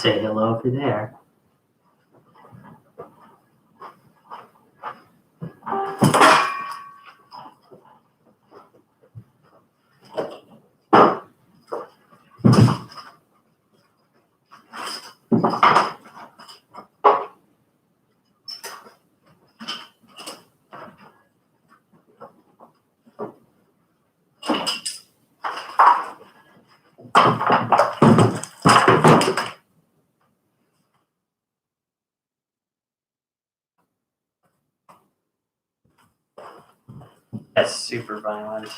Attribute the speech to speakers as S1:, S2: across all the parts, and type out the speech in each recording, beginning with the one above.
S1: Say hello if you're there. That's super violent.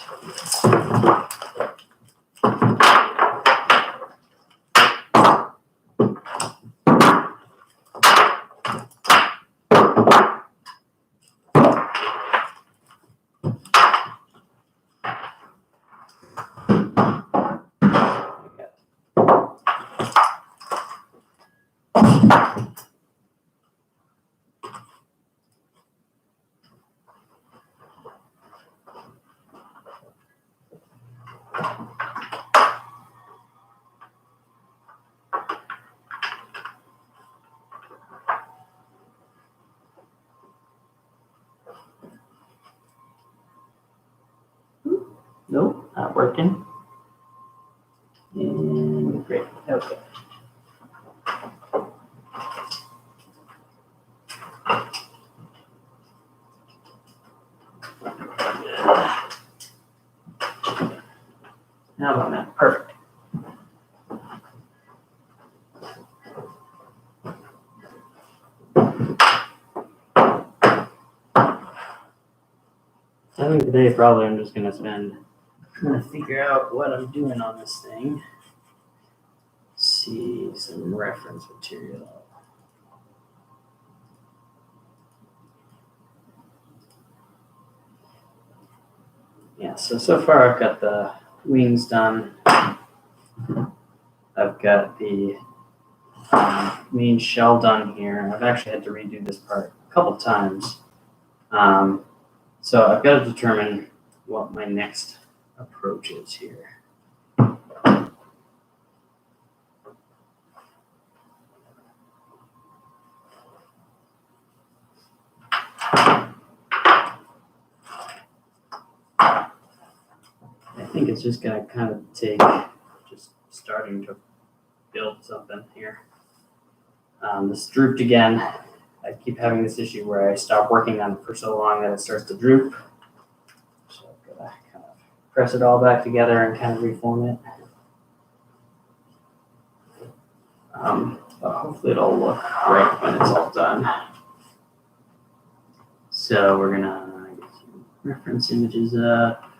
S1: Nope, not working. And great, okay. How about that? Perfect. I think today probably I'm just gonna figure out what I'm doing on this thing. See some reference material. Yeah, so far I've got the wings done. I've got the main shell done here. I've actually had to redo this part a couple times. So I've got to determine what my next approach is here. I think it's just going to kind of take just starting to build something here. This drooped again. I keep having this issue where I stop working on it for so long that it starts to droop. So I've got to kind of press it all back together and kind of reform it. But hopefully it'll look great when it's all done. So we're gonna get some reference images up.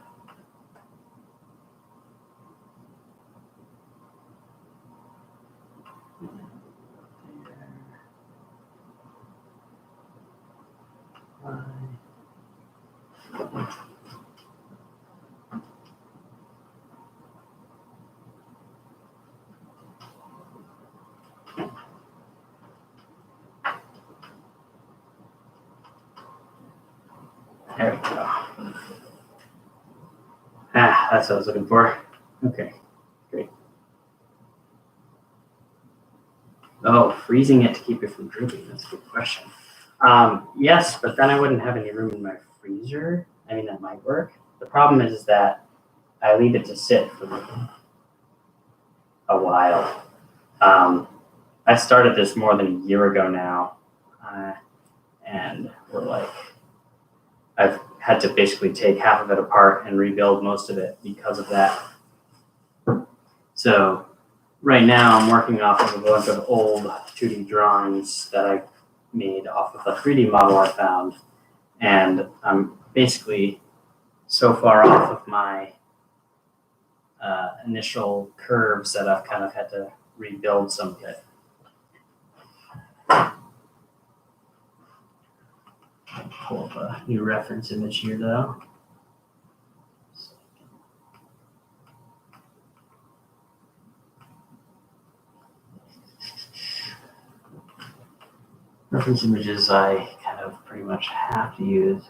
S1: There we go. That's what I was looking for. Okay, great. Oh, freezing it to keep it from drooping. That's a good question. Yes, but then I wouldn't have any room in my freezer. I mean, that might work. The problem is that I leave it to sit for a while. I started this more than a year ago now, and I've had to basically take half of it apart and rebuild most of it because of that. So right now I'm working off of a bunch of old 2D drawings that I made off of a 3D model I found. And I'm basically so far off of my initial curves that I've kind of had to rebuild some of it. Pull up a new reference image here though. Reference images I kind of pretty much have to use.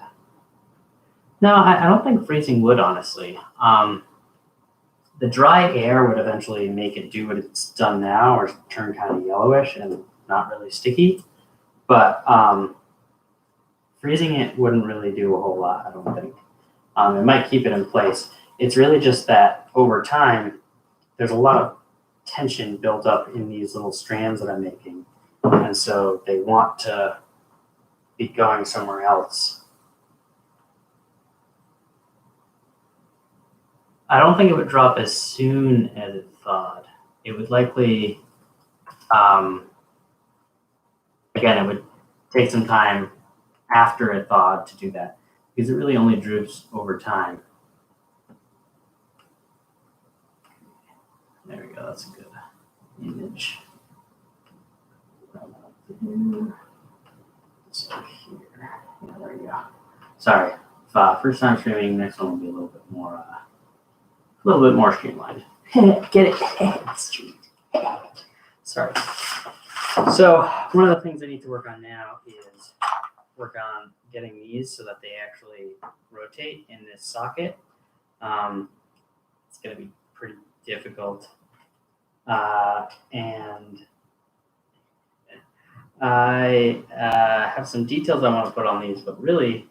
S1: No, I don't think freezing would, honestly. the dry air would eventually make it do what it's done now, or turn kind of yellowish and not really sticky. But freezing it wouldn't really do a whole lot, I don't think. It might keep it in place. It's really just that over time, there's a lot of tension built up in these little strands that I'm making. And so they want to be going somewhere else. I don't think it would drop as soon as it thawed. It would likely, again, it would take some time after it thawed to do that, because it really only droops over time. There we go, that's a good image. So here, yeah, there we go. Sorry, first time streaming, next one will be a little bit more streamlined. Get it? Street. Sorry. So one of the things I need to work on now is work on getting these so that they actually rotate in this socket. It's going to be pretty difficult. And I have some details I want to put on these, but really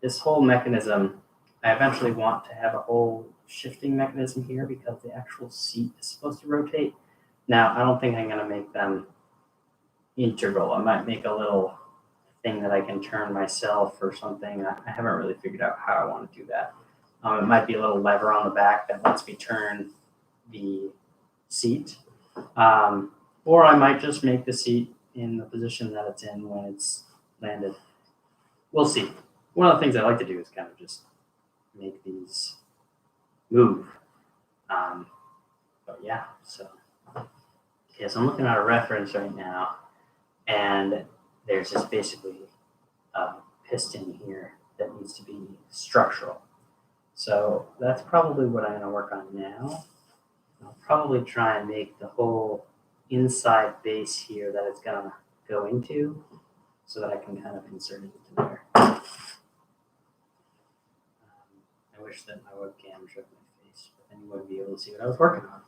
S1: this whole mechanism, I eventually want to have a whole shifting mechanism here because the actual seat is supposed to rotate. Now, I don't think I'm going to make them integral. I might make a little thing that I can turn myself or something. I haven't really figured out how I want to do that. It might be a little lever on the back that lets me turn the seat. Or I might just make the seat in the position that it's in when it's landed. We'll see. One of the things I like to do is kind of just make these move. But yeah, so I'm looking at a reference right now, and there's just basically a piston here that needs to be structural. So that's probably what I'm going to work on now. I'll probably try and make the whole inside base here that it's going to go into so that I can kind of insert it into there. I wish that my webcam showed my face, but then you wouldn't be able to see what I was working on.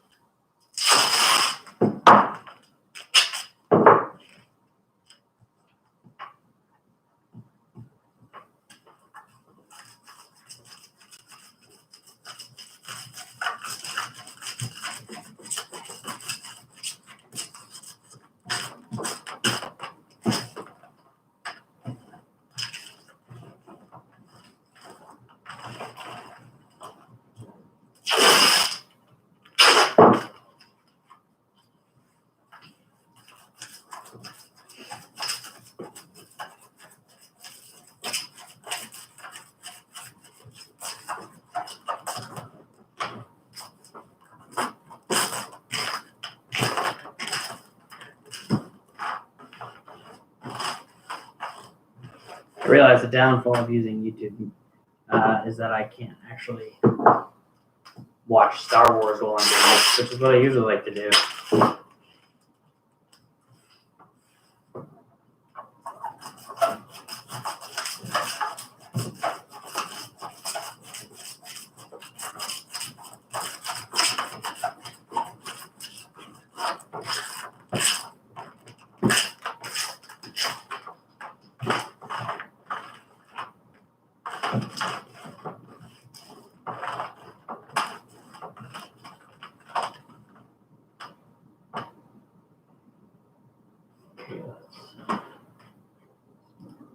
S1: I realize the downfall of using YouTube is that I can't actually watch Star Wars while I'm doing this, which is what I usually like to do.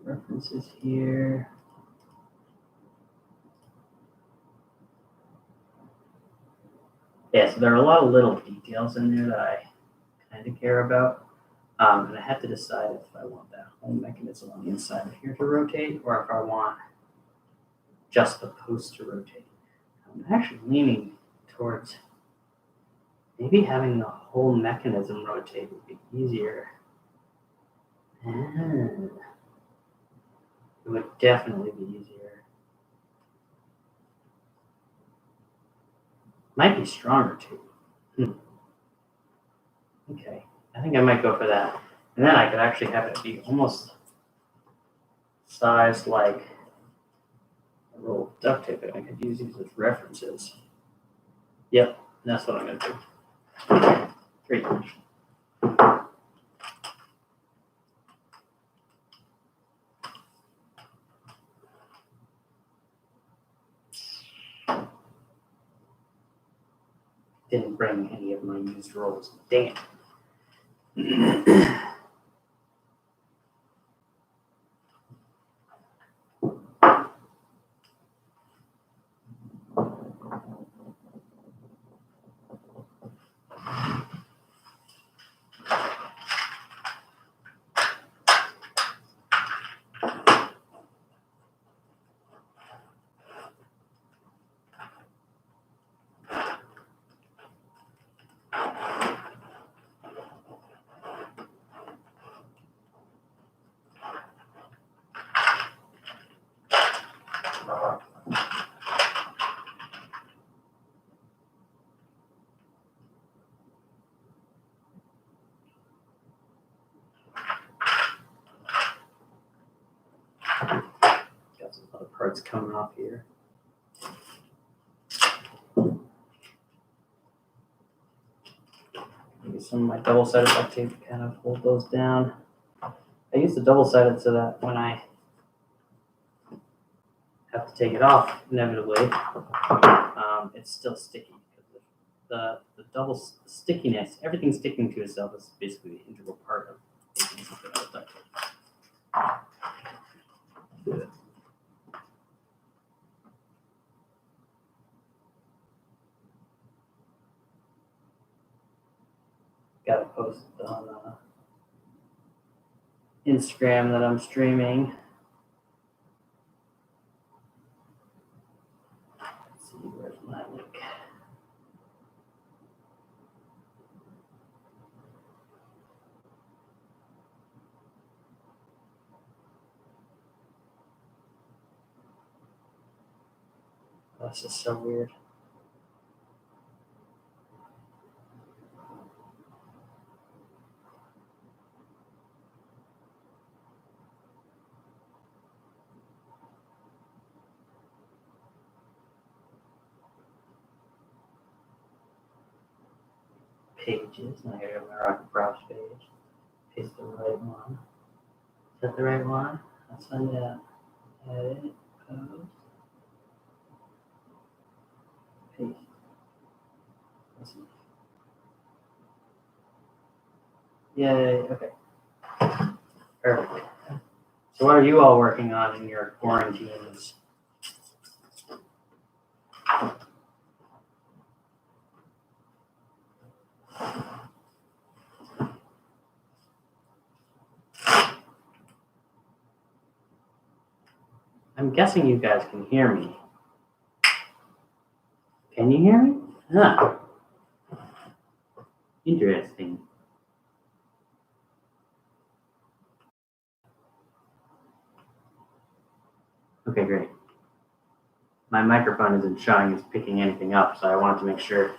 S1: References here. Yeah, so there are a lot of little details in there that I kind of care about. And I have to decide if I want that whole mechanism on the inside of here to rotate or if I want just the post to rotate. I'm actually leaning towards maybe having the whole mechanism rotate would be easier. It would definitely be easier. Might be stronger too. Okay, I think I might go for that. And then I could actually have it be almost sized like a roll of duct tape, and I could use these as references. Yep, that's what I'm gonna do. Great. Didn't bring any of my used rolls. Dang it. Got some other parts coming off here. Maybe some of my double-sided duct tape to kind of hold those down. I use the double-sided so that when I have to take it off, inevitably, it's still sticky. The double stickiness, everything sticking to itself is basically the integral part of making something out of duct tape. Got to post on Instagram that I'm streaming. Let's see, where's my link? Oh, this is so weird. Pages. Now I gotta go to my Rocket Props page. Paste the right one. Is that the right one? Let's find out. Edit. Post. Paste. Let's see. Yay. Okay. Perfect. So what are you all working on in your quarantines? I'm guessing you guys can hear me. Can you hear me? Huh. Interesting. Okay, great. My microphone isn't showing it's picking anything up, so I wanted to make sure.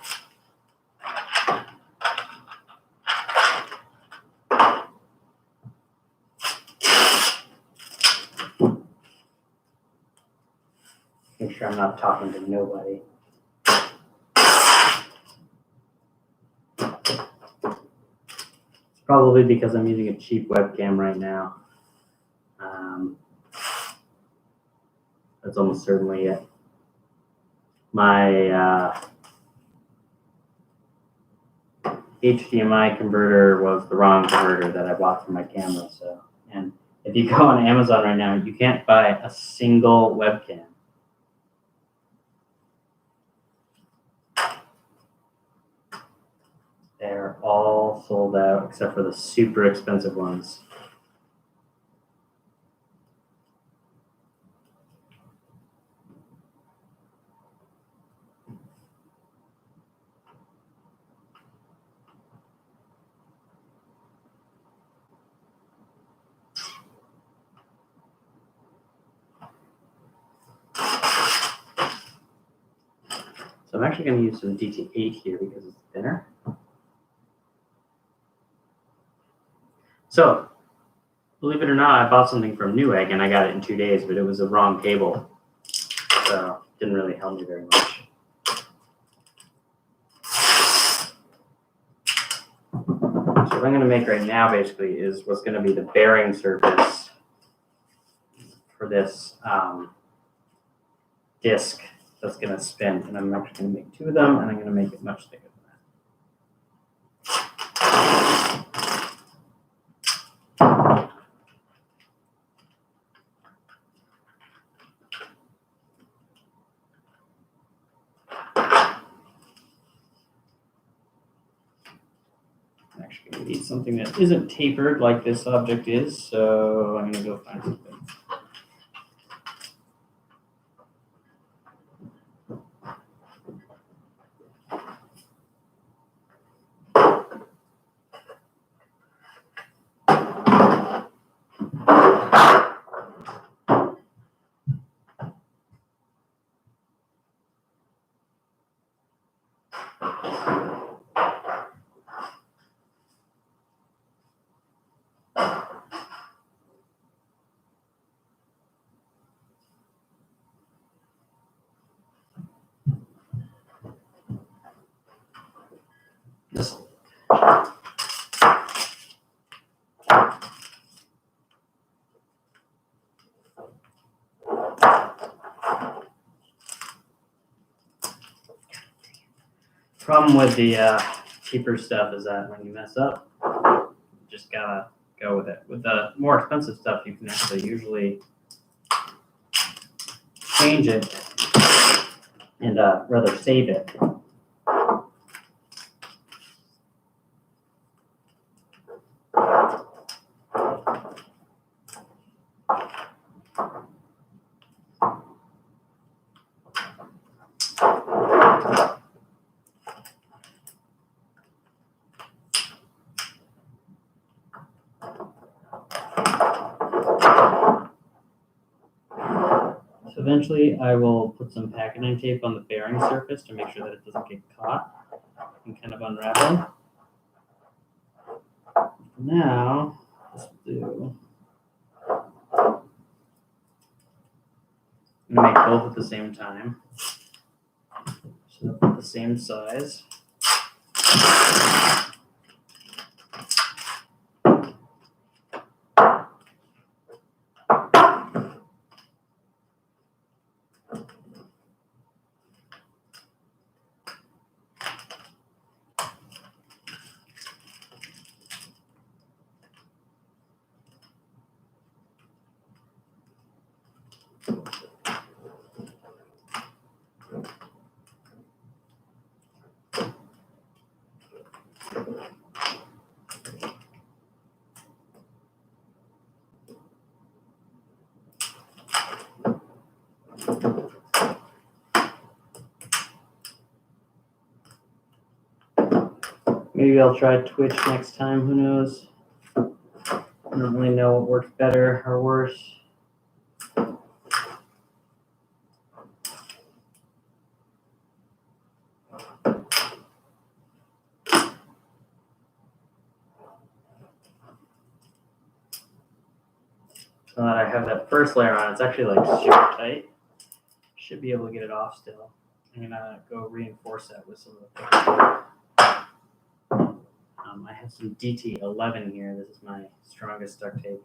S1: Make sure I'm not talking to nobody. It's probably because I'm using a cheap webcam right now. That's almost certainly it. My HDMI converter was the wrong converter that I bought for my camera. So, and if you go on Amazon right now, you can't buy a single webcam. They're all sold out except for the super expensive ones. So I'm actually going to use some DT8 here because it's thinner. So, believe it or not, I bought something from Newegg and I got it in 2 days, but it was the wrong cable. So, it didn't really help me very much. what I'm going to make right now basically is what's going to be the bearing surface for this disc that's going to spin. And I'm actually going to make 2 of them, and I'm going to make it much thicker than that. I'm actually going to need something that isn't tapered like this object is, so I'm going to go find something. This. Problem with the cheaper stuff is that when you mess up, you just gotta go with it. With the more expensive stuff, you can actually usually change it and rather save it. So eventually I will put some packing tape on the bearing surface to make sure that it doesn't get caught and kind of unravel. Now, let's do. I'm gonna make both at the same time. So they're both the same size. Maybe I'll try Twitch next time, who knows? I don't really know what works better or worse. So that I have that first layer on, it's actually like super tight. Should be able to get it off still. I'm gonna go reinforce that with some of the thicker. I have some DT11 here. This is my strongest duct tape.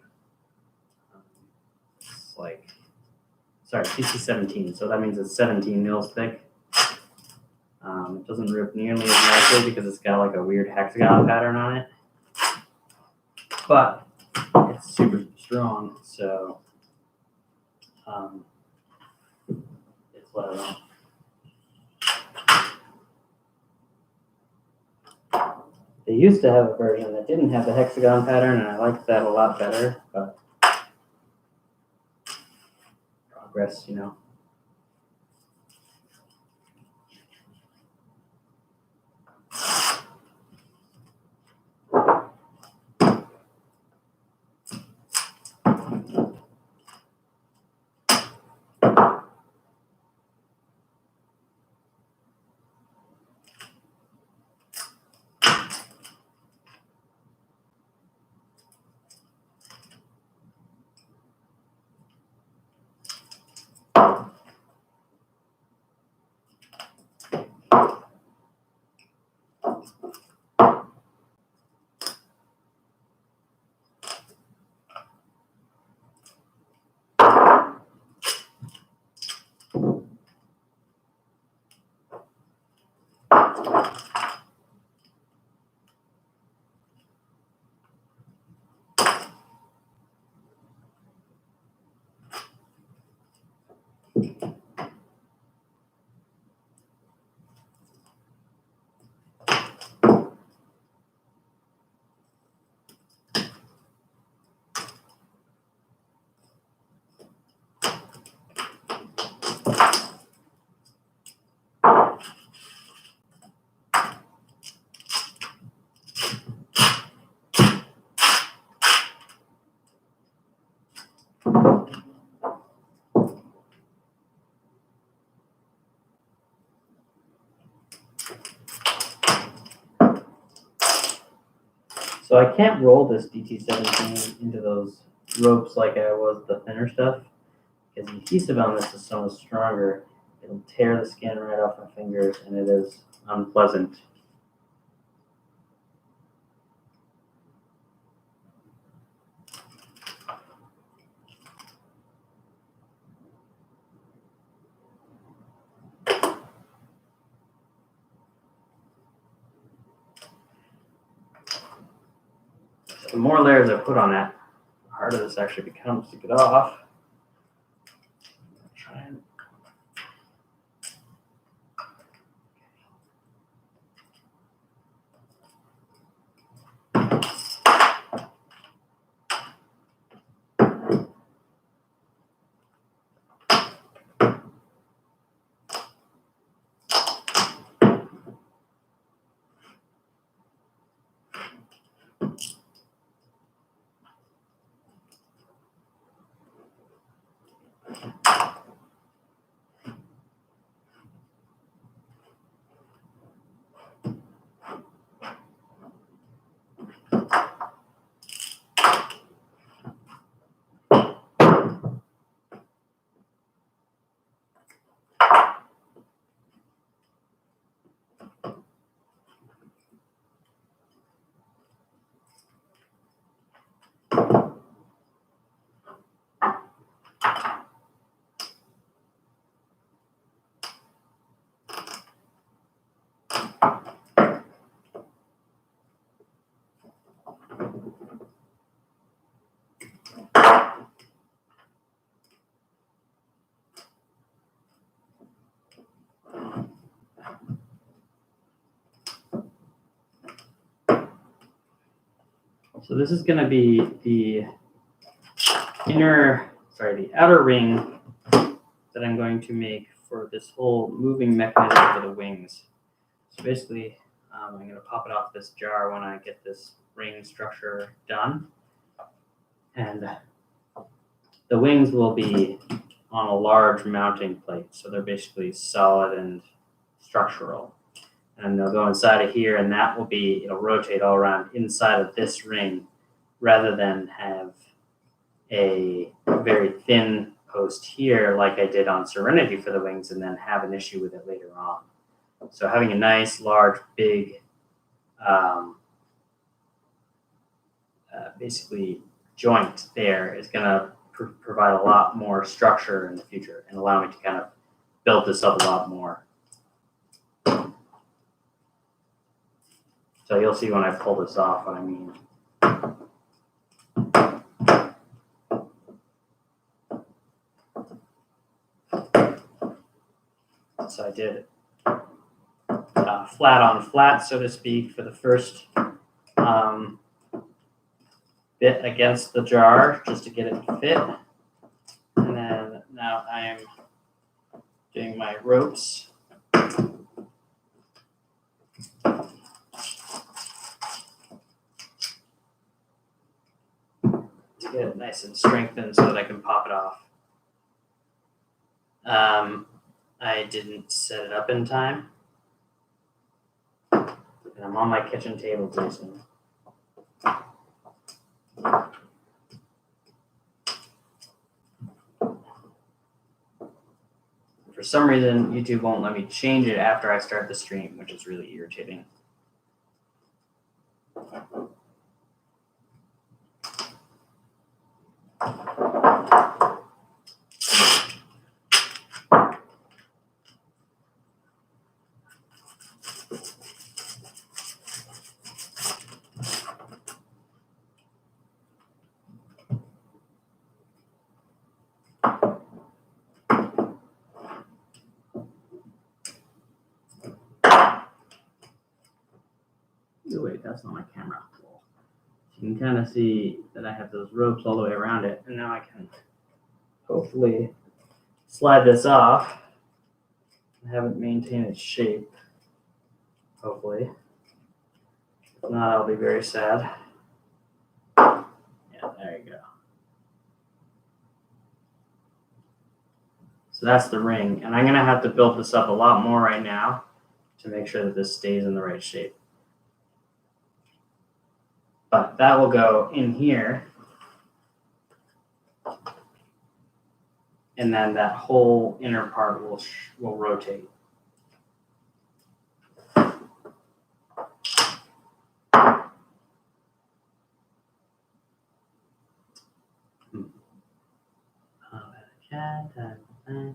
S1: It's like, sorry, DT17. So that means it's 17 mils thick. It doesn't rip nearly as nicely because it's got like a weird hexagon pattern on it. But it's super strong, so it's what I want. They used to have a version that didn't have the hexagon pattern, and I liked that a lot better, but progress, you know. So I can't roll this DT17 into those ropes like I was the thinner stuff, because the adhesive on this is so much stronger. It'll tear the skin right off my fingers, and it is unpleasant. The more layers I put on it, the harder this actually becomes to get off. Try and so this is going to be the outer ring that I'm going to make for this whole moving mechanism for the wings. So basically, I'm going to pop it off this jar when I get this ring structure done. And the wings will be on a large mounting plate, so they're basically solid and structural. And they'll go inside of here, and it'll rotate all around inside of this ring, rather than have a very thin post here like I did on Serenity for the wings and then have an issue with it later on. So having a nice, large, big, basically joint there is going to provide a lot more structure in the future and allow me to kind of build this up a lot more. So you'll see when I pull this off what I mean. So I did flat on flat, so to speak, for the first bit against the jar, just to get it to fit. And then now I am doing my ropes. To get it nice and strengthened so that I can pop it off. I didn't set it up in time. And I'm on my kitchen table, Jason. For some reason, YouTube won't let me change it after I start the stream, which is really irritating. that's not my camera. So you can kind of see that I have those ropes all the way around it, and now I can hopefully slide this off and have it maintain its shape. Hopefully. If not, I'll be very sad. Yeah, there you go. So that's the ring, and I'm gonna have to build this up a lot more right now to make sure that this stays in the right shape. But that will go in here, and then that whole inner part will rotate.